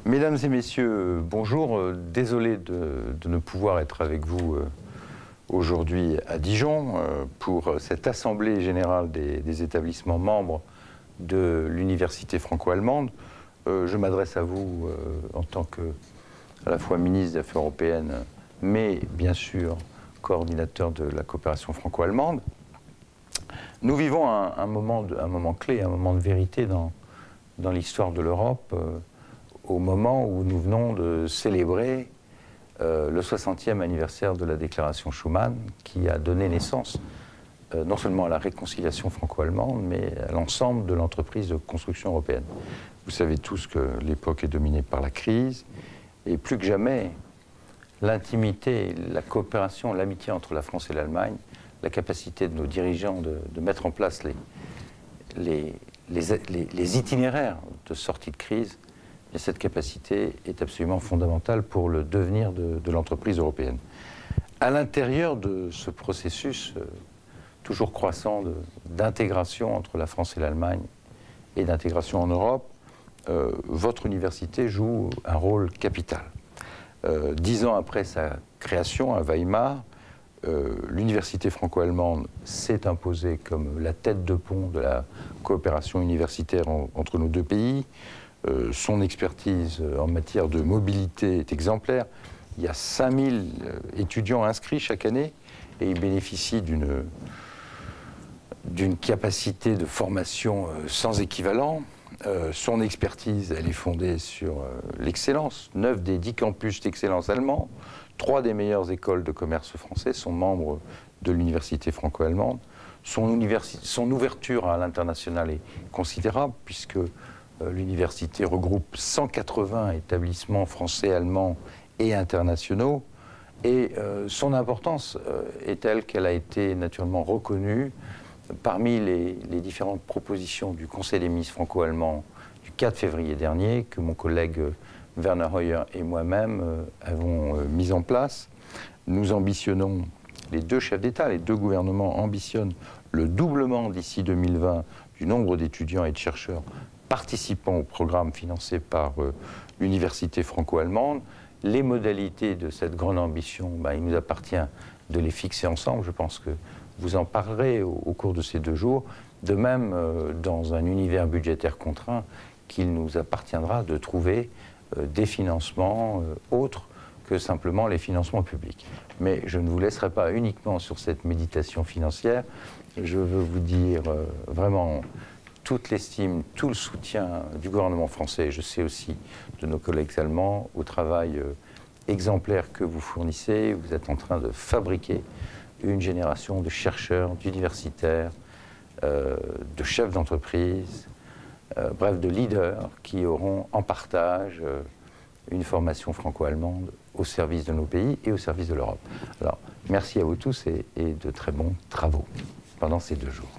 Mesdames et messieurs, bonjour. Désolé de ne pouvoir être avec vous aujourd'hui à Dijon pour cette assemblée générale des établissements membres de l'Université franco-allemande. Je m'adresse à vous en tant que à la fois ministre des Affaires européennes, mais bien sûr coordinateur de la coopération franco-allemande. Nous vivons un moment clé, un moment de vérité dans l'histoire de l'Europe, au moment où nous venons de célébrer le 60e anniversaire de la déclaration Schuman, qui a donné naissance non seulement à la réconciliation franco-allemande, mais à l'ensemble de l'entreprise de construction européenne. Vous savez tous que l'époque est dominée par la crise, et plus que jamais, l'intimité, la coopération, l'amitié entre la France et l'Allemagne, la capacité de nos dirigeants de mettre en place les itinéraires de sortie de crise, et cette capacité est absolument fondamentale pour le devenir de l'entreprise européenne. À l'intérieur de ce processus toujours croissant d'intégration entre la France et l'Allemagne et d'intégration en Europe, votre université joue un rôle capital. 10 ans après sa création à Weimar, l'université franco-allemande s'est imposée comme la tête de pont de la coopération universitaire entre nos deux pays. Son expertise en matière de mobilité est exemplaire. Il y a 5000 étudiants inscrits chaque année et ils bénéficient d'une capacité de formation sans équivalent. Son expertise, elle est fondée sur l'excellence. 9 des 10 campus d'excellence allemands, 3 des meilleures écoles de commerce français sont membres de l'université franco-allemande. Son ouverture à l'international est considérable puisque l'université regroupe 180 établissements français, allemands et internationaux. Et son importance est telle qu'elle a été naturellement reconnue parmi les différentes propositions du Conseil des ministres franco-allemands du 4 février dernier, que mon collègue Werner Hoyer et moi-même avons mis en place. Nous ambitionnons, les deux chefs d'État, les deux gouvernements ambitionnent le doublement d'ici 2020 du nombre d'étudiants et de chercheurs participant au programme financé par l'université franco-allemande. Les modalités de cette grande ambition, il nous appartient de les fixer ensemble. Je pense que vous en parlerez au cours de ces 2 jours. De même, dans un univers budgétaire contraint, qu'il nous appartiendra de trouver des financements autres que simplement les financements publics. Mais je ne vous laisserai pas uniquement sur cette méditation financière. Je veux vous dire vraiment toute l'estime, tout le soutien du gouvernement français, je sais aussi de nos collègues allemands, au travail exemplaire que vous fournissez. Vous êtes en train de fabriquer une génération de chercheurs, d'universitaires, de chefs d'entreprise, bref, de leaders qui auront en partage une formation franco-allemande au service de nos pays et au service de l'Europe. Alors, merci à vous tous et de très bons travaux pendant ces 2 jours.